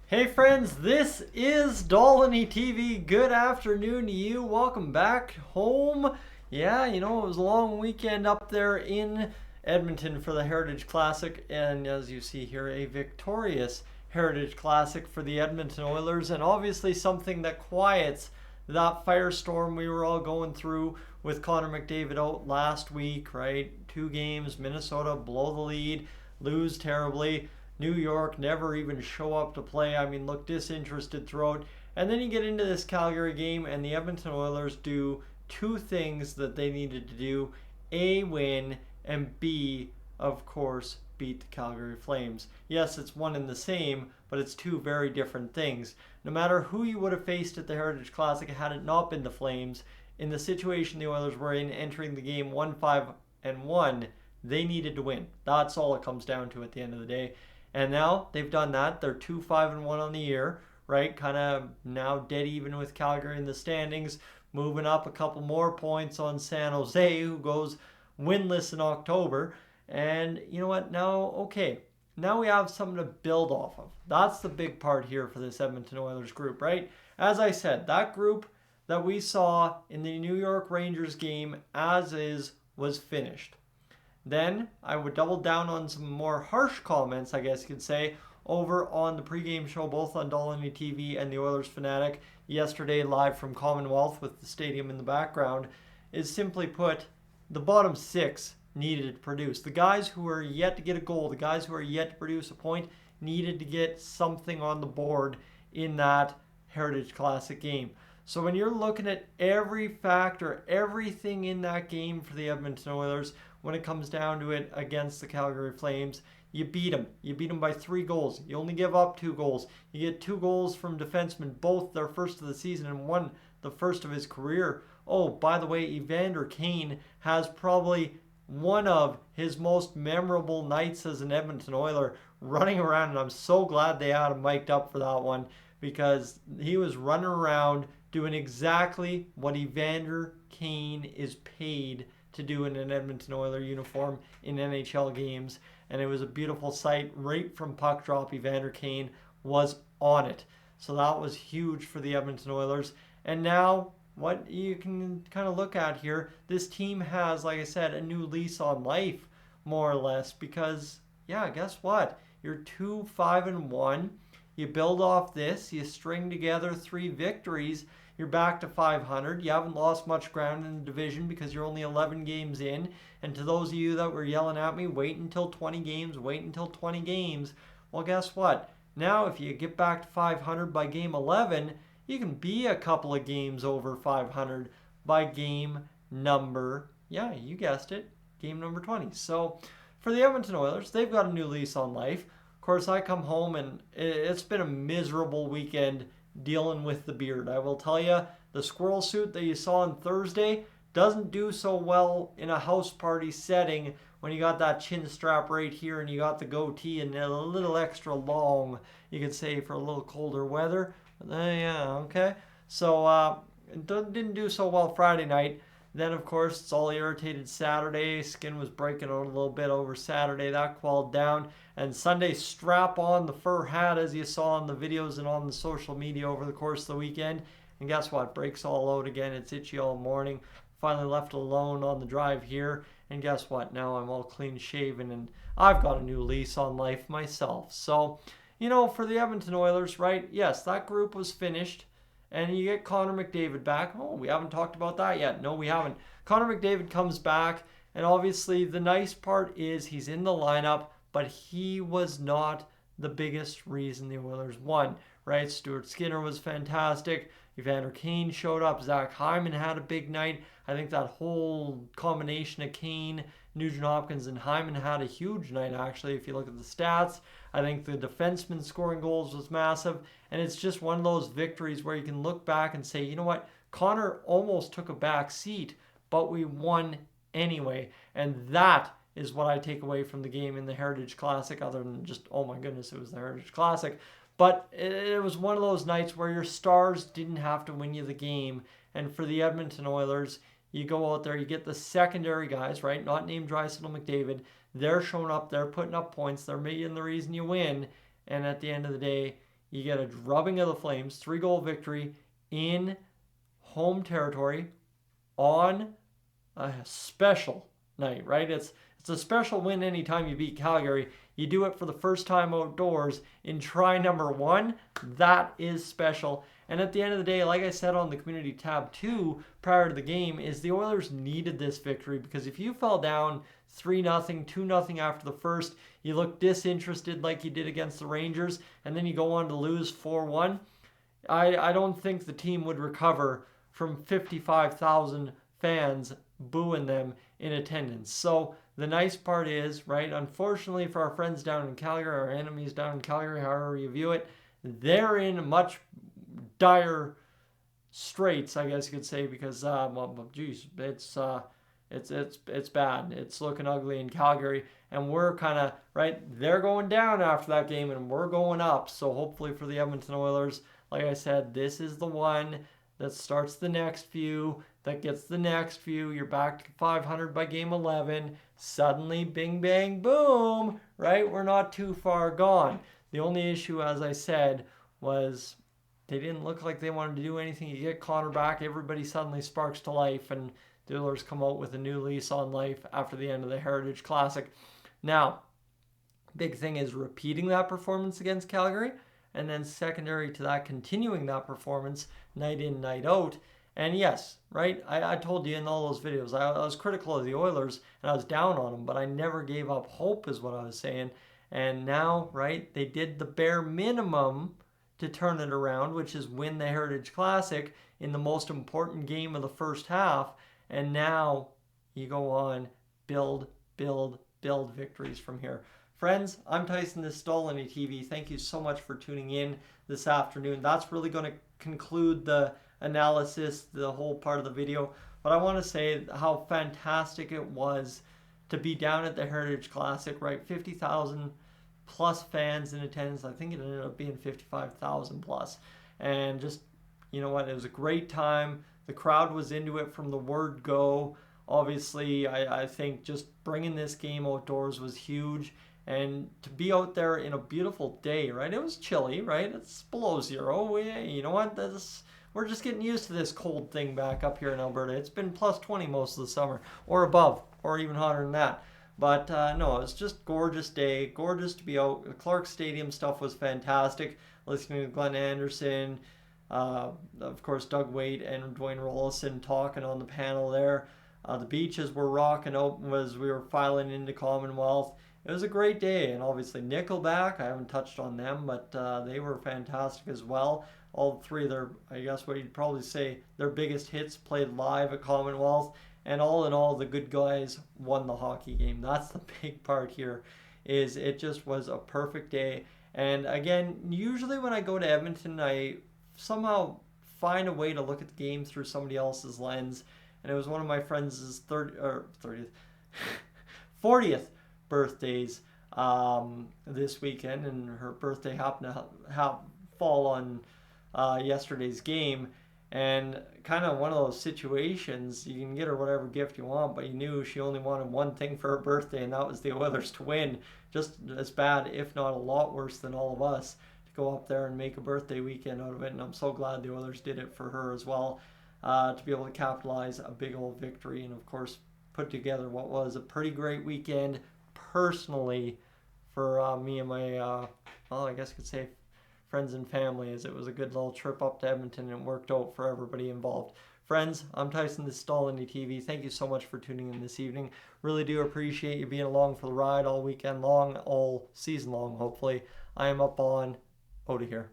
Hey friends, this is Dolynny TV. Good afternoon to you. Welcome back home. Yeah, it was a long weekend up there in Edmonton for the Heritage Classic, and as you see here, a victorious Heritage Classic for the Edmonton Oilers, and obviously something that quiets that firestorm we were all going through with Connor McDavid out last week, right? 2 games, Minnesota blow the lead, lose terribly. New York never even show up to play. I mean, look disinterested throughout. And then you get into this Calgary game, and the Edmonton Oilers do two things that they needed to do: A, win, and B, of course, beat the Calgary Flames. Yes, it's one and the same, but it's two very different things. No matter who you would have faced at the Heritage Classic had it not been the Flames, in the situation the Oilers were in entering the game 1-5-1, they needed to win. That's all it comes down to at the end of the day. And now they've done that. They're 2-5-1 on the year, right? Kind of now dead even with Calgary in the standings, moving up a couple more points on San Jose, who goes winless in October. And you know what? Now we have something to build off of. That's the big part here for this Edmonton Oilers group, right? As I said, that group that we saw in the New York Rangers game as is was finished. Then I would double down on some more harsh comments, I guess you could say, over on the pregame show, both on Dolynny TV and the Oilers Fanatic, yesterday live from Commonwealth with the stadium in the background, is simply put, the bottom six needed to produce. The guys who are yet to get a goal, the guys who are yet to produce a point, needed to get something on the board in that Heritage Classic game. So when you're looking at every factor, everything in that game for the Edmonton Oilers, when it comes down to it against the Calgary Flames, you beat them. You beat them by 3 goals. You only give up 2 goals. You get 2 goals from defensemen, both their first of the season and one the first of his career. Oh, by the way, Evander Kane has probably one of his most memorable nights as an Edmonton Oiler running around, and I'm so glad they had him mic'd up for that one because he was running around doing exactly what Evander Kane is paid to do in an Edmonton Oilers uniform in NHL games, and it was a beautiful sight. Right from puck drop, Evander Kane was on it. So that was huge for the Edmonton Oilers. And now what you can kind of look at here, this team has, like I said, a new lease on life, more or less, because, yeah, guess what? You're 2-5-1. You build off this, you string together 3 victories, you're back to 500. You haven't lost much ground in the division because you're only 11 games in. And to those of you that were yelling at me, wait until 20 games, wait until 20 games. Well, guess what? Now, if you get back to 500 by game 11, you can be a couple of games over 500 by game number, yeah, you guessed it, game number 20. So for the Edmonton Oilers, they've got a new lease on life. Of course, I come home and it's been a miserable weekend dealing with the beard. I will tell you, the squirrel suit that you saw on Thursday doesn't do so well in a house party setting when you got that chin strap right here and you got the goatee and a little extra long, you could say, for a little colder weather. Yeah, okay. So it didn't do so well Friday night. Then, of course, it's all irritated Saturday. Skin was breaking out a little bit over Saturday. That quelled down. And Sunday, strap on the fur hat, as you saw in the videos and on the social media over the course of the weekend. And guess what? Breaks all out again. It's itchy all morning. Finally left alone on the drive here. And guess what? Now I'm all clean shaven and I've got a new lease on life myself. So, for the Edmonton Oilers, right? Yes, that group was finished. And you get Connor McDavid back. Oh, we haven't talked about that yet. No, we haven't. Connor McDavid comes back, and obviously the nice part is he's in the lineup, but he was not the biggest reason the Oilers won, right? Stuart Skinner was fantastic. Evander Kane showed up. Zach Hyman had a big night. I think that whole combination of Kane, Nugent Hopkins, and Hyman had a huge night, actually, if you look at the stats. I think the defenseman scoring goals was massive, and it's just one of those victories where you can look back and say, you know what, Connor almost took a back seat, but we won anyway, and that is what I take away from the game in the Heritage Classic, other than just, oh my goodness, it was the Heritage Classic. But it was one of those nights where your stars didn't have to win you the game, and for the Edmonton Oilers, you go out there, you get the secondary guys, right, not named Draisaitl McDavid. They're showing up, they're putting up points, they're making the reason you win, and at the end of the day, You get a drubbing of the Flames, 3-goal victory in home territory on a special night, right? It's a special win anytime you beat Calgary. You do it for the first time outdoors in try number 1. That is special. And at the end of the day, like I said on the community tab 2 prior to the game, is the Oilers needed this victory, because if you fell down 3-0, 2-0 after the first, you look disinterested like you did against the Rangers, and then you go on to lose 4-1, I don't think the team would recover from 55,000 fans booing them in attendance. So the nice part is, right, unfortunately for our friends down in Calgary, our enemies down in Calgary, however you view it, they're in much dire straits, I guess you could say, because geez, it's bad. It's looking ugly in Calgary, and we're kind of right. They're going down after that game, and we're going up. So hopefully for the Edmonton Oilers, like I said, this is the one that starts the next few, that gets the next few. You're back to 500 by game 11. Suddenly, bing, bang, boom, right? We're not too far gone. The only issue, as I said, was they didn't look like they wanted to do anything. You get Connor back, everybody suddenly sparks to life, and the Oilers come out with a new lease on life after the end of the Heritage Classic. Now, big thing is repeating that performance against Calgary, and then secondary to that, continuing that performance night in, night out. And yes, right, I told you in all those videos, I was critical of the Oilers, and I was down on them, but I never gave up hope is what I was saying. And now, right, they did the bare minimum to turn it around, which is win the Heritage Classic in the most important game of the first half. And now you go on, build victories from here. Friends, I'm Tyson, this is Dolynny TV. Thank you so much for tuning in this afternoon. That's really going to conclude the analysis, the whole part of the video. But I want to say how fantastic it was to be down at the Heritage Classic, right? 50,000 plus fans in attendance. I think it ended up being 55,000 plus. And just, you know what, it was a great time. The crowd was into it from the word go. Obviously, I think just bringing this game outdoors was huge. And to be out there in a beautiful day, right? It was chilly, right? It's below 0. You know what? We're just getting used to this cold thing back up here in Alberta. It's been plus 20 most of the summer, or above, or even hotter than that. But no, it's just gorgeous day. Gorgeous to be out. The Clark Stadium stuff was fantastic. Listening to Glenn Anderson, of course, Doug Waite and Dwayne Rollison talking on the panel there. The beaches were rocking out as we were filing into Commonwealth. It was a great day, and obviously Nickelback, I haven't touched on them, but they were fantastic as well. All three of their, I guess what you'd probably say, their biggest hits played live at Commonwealth. And all in all, the good guys won the hockey game. That's the big part here, is it just was a perfect day. And again, usually when I go to Edmonton, I somehow find a way to look at the game through somebody else's lens. And it was one of my friends' 40th birthdays this weekend, and her birthday happened to fall on yesterday's game. And kind of one of those situations, you can get her whatever gift you want, but you knew she only wanted one thing for her birthday, and that was the Oilers to win. Just as bad, if not a lot worse than all of us, to go up there and make a birthday weekend out of it. And I'm so glad the Oilers did it for her as well, to be able to capitalize a big old victory, and of course put together what was a pretty great weekend personally for me and my, well, I guess you could say friends and family, as it was a good little trip up to Edmonton and it worked out for everybody involved. Friends, I'm Tyson, this is Dolynny TV. Thank you so much for tuning in this evening. Really do appreciate you being along for the ride all weekend long, all season long, hopefully. I am up on out of here.